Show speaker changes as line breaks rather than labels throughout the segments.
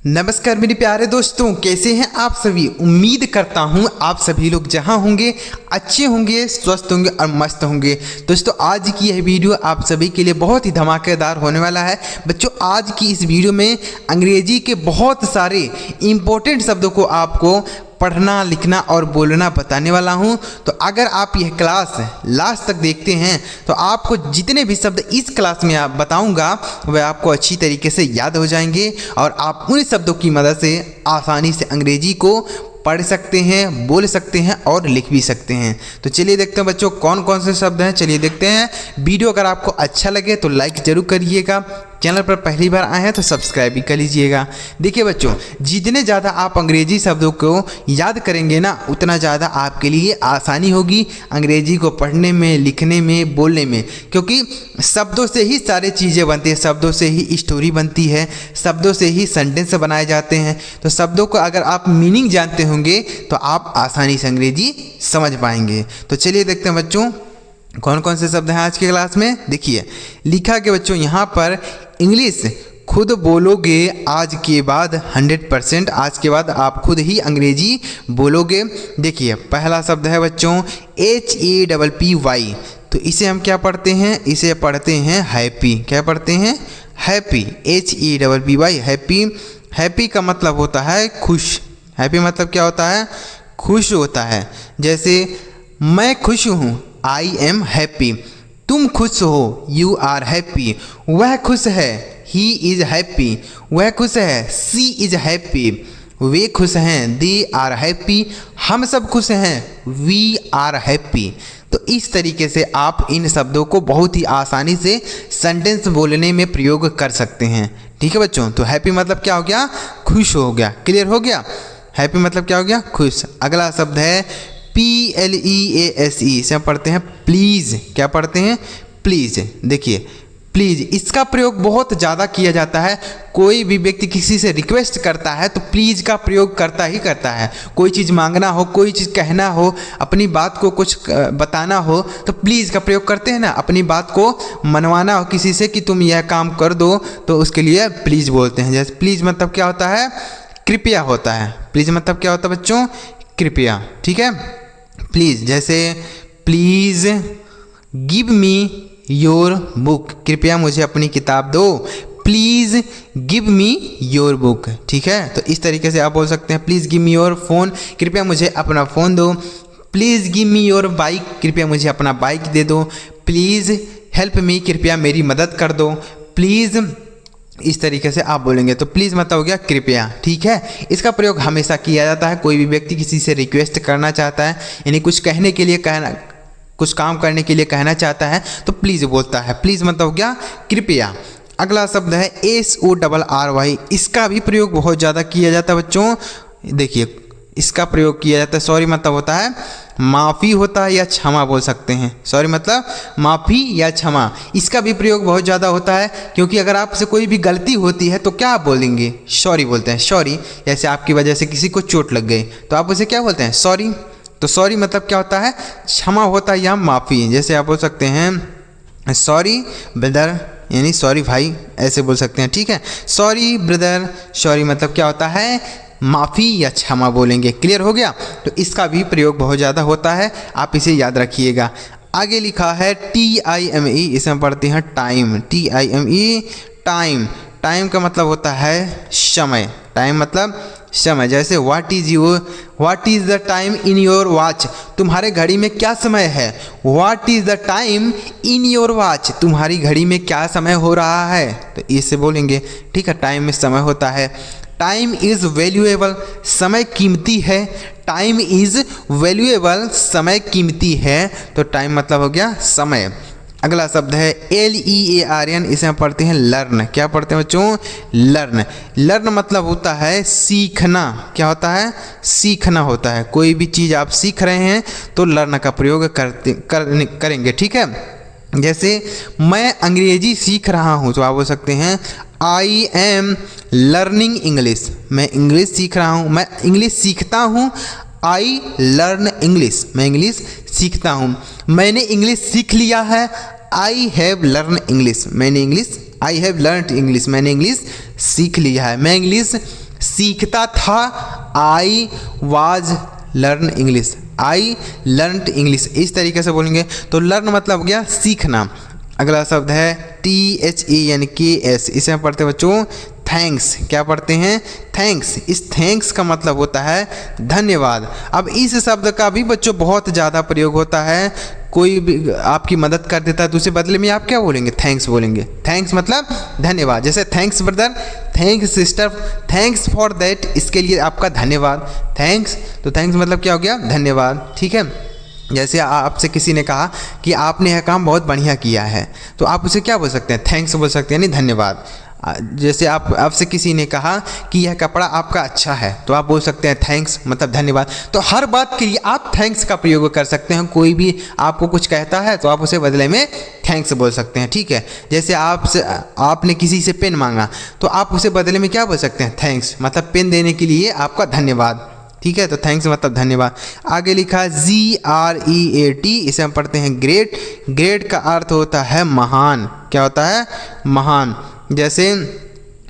नमस्कार मेरे प्यारे दोस्तों, कैसे हैं आप सभी। उम्मीद करता हूं आप सभी लोग जहां होंगे अच्छे होंगे, स्वस्थ होंगे और मस्त होंगे। दोस्तों आज की यह वीडियो आप सभी के लिए बहुत ही धमाकेदार होने वाला है। बच्चों आज की इस वीडियो में अंग्रेजी के बहुत सारे इंपॉर्टेंट शब्दों को आपको पढ़ना, लिखना और बोलना बताने वाला हूं। तो अगर आप यह क्लास लास्ट तक देखते हैं तो आपको जितने भी शब्द इस क्लास में आप बताऊंगा वह आपको अच्छी तरीके से याद हो जाएंगे और आप उन शब्दों की मदद से आसानी से अंग्रेजी को पढ़ सकते हैं, बोल सकते हैं और लिख भी सकते हैं। तो चलिए देखते हैं बच्चों कौन कौन से शब्द हैं। चलिए देखते हैं। वीडियो अगर आपको अच्छा लगे तो लाइक ज़रूर करिएगा। चैनल पर पहली बार आए हैं तो सब्सक्राइब भी कर लीजिएगा। देखिए बच्चों, जितने ज़्यादा आप अंग्रेजी शब्दों को याद करेंगे ना उतना ज़्यादा आपके लिए आसानी होगी अंग्रेजी को पढ़ने में, लिखने में, बोलने में। क्योंकि शब्दों से ही सारी चीज़ें बनती है, शब्दों से ही स्टोरी बनती है, शब्दों से ही सेंटेंस बनाए जाते हैं। तो शब्दों को अगर आप मीनिंग जानते होंगे तो आप आसानी से अंग्रेजी समझ पाएंगे। तो चलिए देखते हैं बच्चों कौन कौन से शब्द हैं आज की क्लास में। देखिए लिखा के बच्चों यहाँ पर इंग्लिश खुद बोलोगे आज के बाद 100%, आज के बाद आप खुद ही अंग्रेजी बोलोगे। देखिए पहला शब्द है बच्चों HAPPY। तो इसे हम क्या पढ़ते हैं, इसे पढ़ते हैं हैप्पी। क्या पढ़ते हैं, हैप्पी। HAPPY happy. हैप्पी का मतलब होता है खुश। हैप्पी मतलब क्या होता है, खुश होता है। जैसे मैं खुश हूँ, I am happy। तुम खुश हो, You are happy। वह खुश है, He is happy। वह खुश है, She is happy। वे खुश हैं, They are happy। हम सब खुश हैं, We are happy। तो इस तरीके से आप इन शब्दों को बहुत ही आसानी से सेंटेंस बोलने में प्रयोग कर सकते हैं। ठीक है बच्चों। तो हैप्पी मतलब क्या हो गया, खुश हो गया। क्लियर हो गया। हैप्पी मतलब क्या हो गया, खुश। अगला शब्द है PLEASE। इसे हम पढ़ते हैं प्लीज़। क्या पढ़ते हैं, प्लीज़। देखिए प्लीज़ इसका प्रयोग बहुत ज़्यादा किया जाता है। कोई भी व्यक्ति किसी से रिक्वेस्ट करता है तो प्लीज़ का प्रयोग करता ही करता है। कोई चीज़ मांगना हो, कोई चीज़ कहना हो, अपनी बात को कुछ बताना हो तो प्लीज़ का प्रयोग करते हैं ना। अपनी बात को मनवाना हो किसी से कि तुम यह काम कर दो तो उसके लिए प्लीज़ बोलते हैं। जैसे प्लीज़ मतलब क्या होता है, कृपया होता है। प्लीज़ मतलब क्या होता है बच्चों, कृपया। ठीक है। प्लीज़ जैसे please give me your book. कृपया मुझे अपनी किताब दो। Please give me your book. ठीक है। तो इस तरीके से आप बोल सकते हैं please give me your phone. कृपया मुझे अपना फ़ोन दो। Please give me your bike. कृपया मुझे अपना बाइक दे दो। Please help me. कृपया मेरी मदद कर दो। प्लीज़ इस तरीके से आप बोलेंगे। तो प्लीज़ मतलब हो गया कृपया। ठीक है। इसका प्रयोग हमेशा किया जाता है। कोई भी व्यक्ति किसी से रिक्वेस्ट करना चाहता है, यानी कुछ कहने के लिए कुछ काम करने के लिए कहना चाहता है तो प्लीज़ बोलता है। प्लीज़ मतलब हो गया कृपया। अगला शब्द है SORRY। इसका भी प्रयोग बहुत ज़्यादा किया जाता है बच्चों। देखिए इसका प्रयोग किया जाता है, सॉरी मतलब होता है माफ़ी होता है या क्षमा बोल सकते हैं। सॉरी मतलब माफ़ी या क्षमा। इसका भी प्रयोग बहुत ज़्यादा होता है क्योंकि अगर आपसे कोई भी गलती होती है तो क्या आप बोलेंगे, सॉरी बोलते हैं। सॉरी जैसे आपकी वजह से किसी को चोट लग गई तो आप उसे क्या बोलते हैं, सॉरी। तो सॉरी मतलब क्या होता है, क्षमा होता है या माफ़ी। जैसे आप बोल सकते हैं सॉरी ब्रदर, यानी सॉरी भाई, ऐसे बोल सकते हैं। ठीक है। Sorry brother. सॉरी मतलब क्या होता है, माफ़ी या क्षमा बोलेंगे। क्लियर हो गया। तो इसका भी प्रयोग बहुत ज़्यादा होता है, आप इसे याद रखिएगा। आगे लिखा है TIME। इसे हम पढ़ते हैं टाइम। TIME time. टाइम का मतलब होता है समय। टाइम मतलब समय। जैसे what is the time in your watch. तुम्हारे घड़ी में क्या समय है। What is the time in your watch. तुम्हारी घड़ी में क्या समय हो रहा है, तो इससे बोलेंगे। ठीक है। टाइम में समय होता है। Time is valuable. समय कीमती है। टाइम इज़ वैल्यूएबल, समय कीमती है। तो टाइम मतलब हो गया समय। अगला शब्द है LEARN। इसे हम पढ़ते हैं लर्न। क्या पढ़ते हैं बच्चों, लर्न। लर्न मतलब होता है सीखना। क्या होता है, सीखना होता है। कोई भी चीज़ आप सीख रहे हैं तो लर्न का प्रयोग करेंगे। ठीक है। जैसे मैं अंग्रेजी सीख रहा हूँ तो आप बोल सकते हैं I am learning इंग्लिश। मैं इंग्लिश सीख रहा हूँ, मैं इंग्लिश सीखता हूँ। I learn English. मैं इंग्लिश सीखता हूँ। मैंने इंग्लिश सीख लिया है। I have learned English. मैंने English I have learned English. मैंने इंग्लिश सीख लिया है। मैं इंग्लिश सीखता था, I was learn English, I learned English, इस तरीके से बोलेंगे। तो लर्न मतलब हो गया सीखना। अगला शब्द है THANKS, इसे हम पढ़ते हैं बच्चों थैंक्स। क्या पढ़ते हैं? थैंक्स। इस थैंक्स का मतलब होता है धन्यवाद। अब इस शब्द का भी बच्चों बहुत ज़्यादा प्रयोग होता है। कोई भी आपकी मदद कर देता है तो उसे बदले में आप क्या बोलेंगे? थैंक्स बोलेंगे। थैंक्स मतलब धन्यवाद। जैसे thanks brother, thanks sister, thanks for that, इसके लिए आपका धन्यवाद। थैंक्स, तो थैंक्स मतलब क्या हो गया? धन्यवाद। ठीक है। जैसे आपसे किसी ने कहा कि आपने यह काम बहुत बढ़िया किया है, तो आप उसे क्या बोल सकते हैं? थैंक्स बोल सकते हैं, यानी धन्यवाद। जैसे आपसे किसी ने कहा कि यह कपड़ा आपका अच्छा है, तो आप बोल सकते हैं थैंक्स मतलब धन्यवाद। तो हर बात के लिए आप थैंक्स का प्रयोग कर सकते हैं। कोई भी आपको कुछ कहता है तो आप उसे बदले में थैंक्स बोल सकते हैं। ठीक है। जैसे आपने किसी से पेन मांगा तो आप उसे बदले में क्या बोल सकते हैं? थैंक्स मतलब पेन देने के लिए आपका धन्यवाद। ठीक है। तो थैंक्स मतलब धन्यवाद। आगे लिखा है GREAT, इसे हम पढ़ते हैं ग्रेट। ग्रेट का अर्थ होता है महान। क्या होता है? महान। जैसे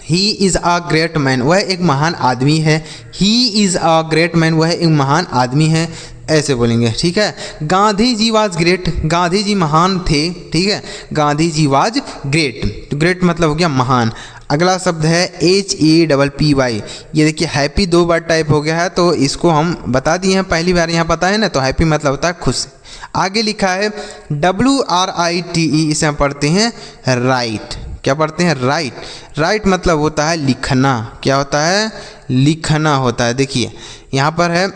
he is a great man, वह एक महान आदमी है। He is a great man, वह एक महान आदमी है, ऐसे बोलेंगे। ठीक है। गांधी जी वाज ग्रेट, गांधी जी महान थे। ठीक है। गांधी जी वाज ग्रेट, तो ग्रेट मतलब हो गया महान। अगला शब्द है HAPPY। ये देखिए हैप्पी 2 बार टाइप हो गया है, तो इसको हम बता दिए हैं, पहली बार यहाँ पता है ना। तो हैप्पी मतलब होता है खुश। आगे लिखा है WRITE, इसे हम पढ़ते हैं राइट। क्या पढ़ते हैं? राइट। राइट मतलब होता है लिखना। क्या होता है? लिखना होता है। देखिए यहाँ पर है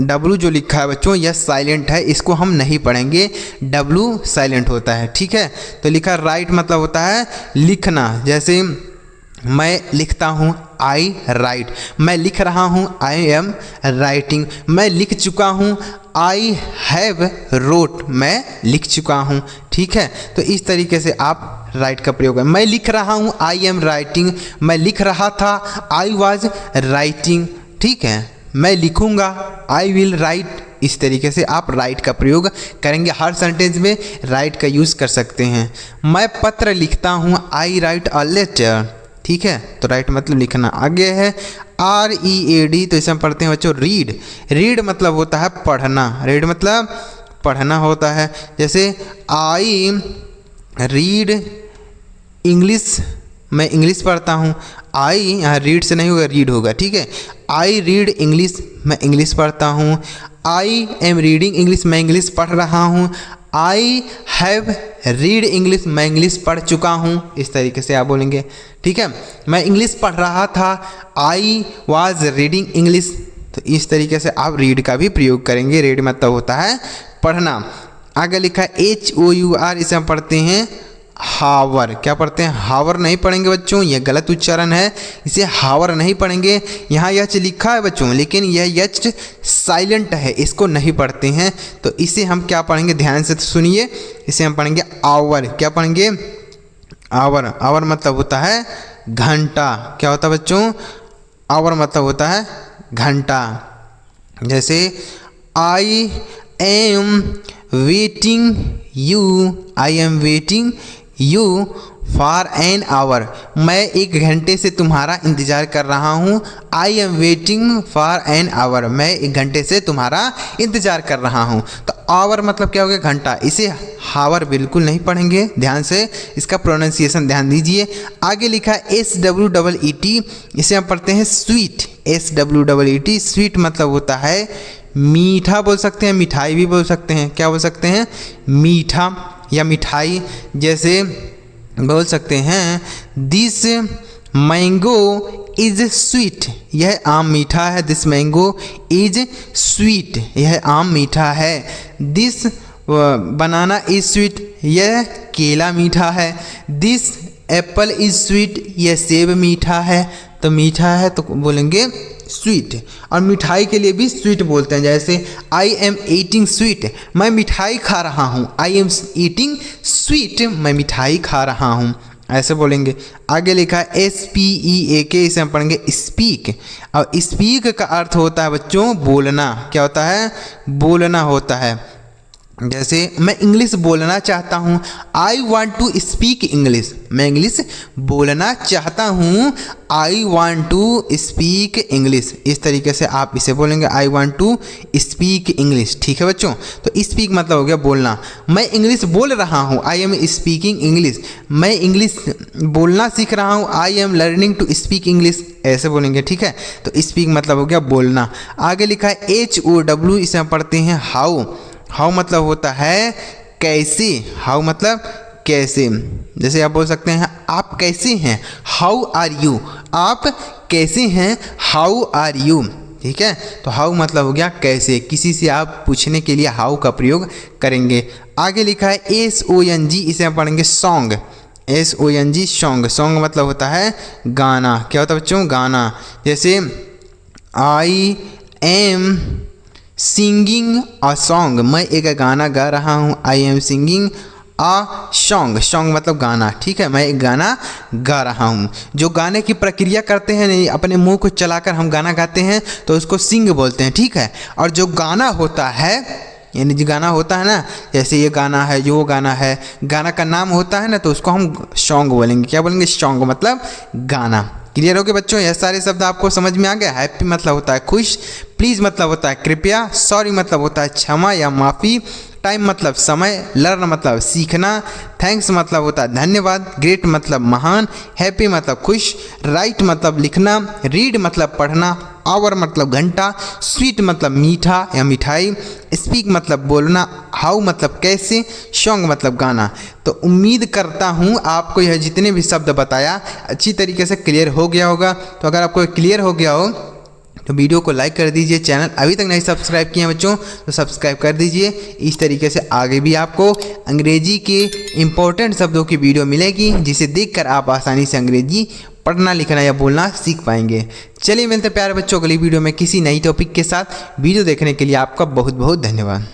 W जो लिखा है बच्चों, यह साइलेंट है, इसको हम नहीं पढ़ेंगे। W साइलेंट होता है। ठीक है। तो लिखा राइट मतलब होता है लिखना। जैसे मैं लिखता हूँ, आई राइट। मैं लिख रहा हूँ, आई एम राइटिंग। मैं लिख चुका हूँ, आई हैव रोट, मैं लिख चुका हूँ। ठीक है। तो इस तरीके से आप राइट का प्रयोग है। मैं लिख रहा हूँ, आई एम राइटिंग। मैं लिख रहा था, आई वॉज राइटिंग। ठीक है। मैं लिखूँगा, आई विल राइट। इस तरीके से आप राइट का प्रयोग करेंगे। हर सेंटेंस में राइट का यूज़ कर सकते हैं। मैं पत्र लिखता हूँ, आई राइट अ लेटर। ठीक है। तो राइट मतलब लिखना। आगे है READ, तो इसे हम पढ़ते हैं बच्चों रीड। रीड मतलब होता है पढ़ना। रीड मतलब पढ़ना होता है। जैसे आई रीड इंग्लिश, मैं इंग्लिश पढ़ता हूँ। आई यहाँ रीड से नहीं होगा, रीड होगा। ठीक है। आई रीड इंग्लिश, मैं इंग्लिश पढ़ता हूँ। आई एम रीडिंग इंग्लिश, मैं इंग्लिश पढ़ रहा हूँ। आई हैव रीड इंग्लिश, मैं इंग्लिश पढ़ चुका हूँ। इस तरीके से आप बोलेंगे। ठीक है। मैं इंग्लिश पढ़ रहा था, आई वॉज रीडिंग इंग्लिश। तो इस तरीके से आप रीड का भी प्रयोग करेंगे। रीड मतलब होता है पढ़ना। आगे लिखा है HOUR, इसे हम पढ़ते हैं हावर। क्या पढ़ते हैं? हावर नहीं पढ़ेंगे बच्चों, यह गलत उच्चारण है। इसे हावर नहीं पढ़ेंगे। यहाँ यच लिखा है बच्चों, लेकिन यह यच साइलेंट है, इसको नहीं पढ़ते हैं। तो इसे हम क्या पढ़ेंगे? ध्यान से तो सुनिए। इसे हम पढ़ेंगे आवर। क्या पढ़ेंगे? आवर। आवर मतलब होता है घंटा। क्या होता है बच्चों? आवर मतलब होता है घंटा। जैसे I am waiting you, I am waiting you for an hour, मैं 1 घंटे से तुम्हारा इंतज़ार कर रहा हूँ। I am waiting for an hour, मैं 1 घंटे से तुम्हारा इंतज़ार कर रहा हूँ। तो आवर मतलब क्या हो गया? घंटा। इसे हावर बिल्कुल नहीं पढ़ेंगे। ध्यान से इसका प्रोनाउंसिएशन ध्यान दीजिए। आगे लिखा है SWEET, इसे हम पढ़ते हैं स्वीट। SWEET, स्वीट मतलब होता है मीठा बोल सकते हैं, मिठाई भी बोल सकते हैं। क्या बोल सकते हैं? मीठा या मिठाई। जैसे बोल सकते हैं दिस मैंगो इज स्वीट, यह आम मीठा है। दिस मैंगो इज स्वीट, यह आम मीठा है। दिस बनाना इज स्वीट, यह केला मीठा है। दिस एप्पल इज स्वीट, यह सेब मीठा है। तो मीठा है तो बोलेंगे स्वीट। और मिठाई के लिए भी स्वीट बोलते हैं। जैसे आई एम ईटिंग स्वीट, मैं मिठाई खा रहा हूँ। आई एम ईटिंग स्वीट, मैं मिठाई खा रहा हूँ, ऐसे बोलेंगे। आगे लिखा है SPEAK, इसे हम पढ़ेंगे स्पीक। और स्पीक का अर्थ होता है बच्चों बोलना। क्या होता है? बोलना होता है। जैसे मैं इंग्लिश बोलना चाहता हूँ, I want to speak English. मैं इंग्लिश बोलना चाहता हूँ, I want to speak English. इस तरीके से आप इसे बोलेंगे, I want to speak English. ठीक है बच्चों, तो स्पीक मतलब हो गया बोलना। मैं इंग्लिश बोल रहा हूँ, आई एम स्पीकिंग इंग्लिश। मैं इंग्लिश बोलना सीख रहा हूँ, I am learning to speak English. ऐसे बोलेंगे, ठीक है। तो स्पीक मतलब हो गया बोलना। आगे लिखा है HOW, इसे हम पढ़ते हैं हाउ। हाउ मतलब होता है कैसे। हाउ मतलब कैसे। जैसे आप बोल सकते हैं आप कैसे हैं, हाउ आर यू। आप कैसे हैं, हाउ आर यू। ठीक है, तो हाउ मतलब हो गया कैसे। किसी से आप पूछने के लिए हाउ का प्रयोग करेंगे। आगे लिखा है SONG, इसे हम पढ़ेंगे सॉन्ग। SONG song. सॉन्ग मतलब होता है गाना। क्या होता है बच्चों, गाना। जैसे I am singing a song, मैं एक गाना गा रहा हूँ, I am singing a song. Song मतलब गाना, ठीक है। मैं एक गाना गा रहा हूँ। जो गाने की प्रक्रिया करते हैं, नहीं अपने मुंह को चलाकर हम गाना गाते हैं, तो उसको सिंग बोलते हैं, ठीक है। और जो गाना होता है, यानी जो गाना होता है ना, जैसे ये गाना है, जो गाना है, गाना का नाम होता है ना, तो उसको हम सॉन्ग बोलेंगे। क्या बोलेंगे, सॉन्ग मतलब गाना। क्लियर हो गया बच्चों, ये सारे शब्द आपको समझ में आ गया। हैप्पी मतलब होता है खुश, प्लीज़ मतलब होता है कृपया, सॉरी मतलब होता है क्षमा या माफ़ी, टाइम मतलब समय, लर्न मतलब सीखना, थैंक्स मतलब होता है धन्यवाद, ग्रेट मतलब महान, हैप्पी मतलब खुश, राइट मतलब लिखना, रीड मतलब पढ़ना, आवर मतलब घंटा, स्वीट मतलब मीठा या मिठाई, स्पीक मतलब बोलना, हाउ मतलब कैसे, सॉन्ग मतलब गाना। तो उम्मीद करता हूँ आपको यह जितने भी शब्द बताया अच्छी तरीके से क्लियर हो गया होगा। तो अगर आपको क्लियर हो गया हो तो वीडियो को लाइक कर दीजिए। चैनल अभी तक नहीं सब्सक्राइब किए हैं बच्चों तो सब्सक्राइब कर दीजिए। इस तरीके से आगे भी आपको अंग्रेजी के इम्पोर्टेंट शब्दों की वीडियो मिलेगी, जिसे देखकर आप आसानी से अंग्रेजी पढ़ना लिखना या बोलना सीख पाएंगे। चलिए मिलते हैं प्यारे बच्चों अगली वीडियो में किसी नई टॉपिक के साथ। वीडियो देखने के लिए आपका बहुत बहुत धन्यवाद।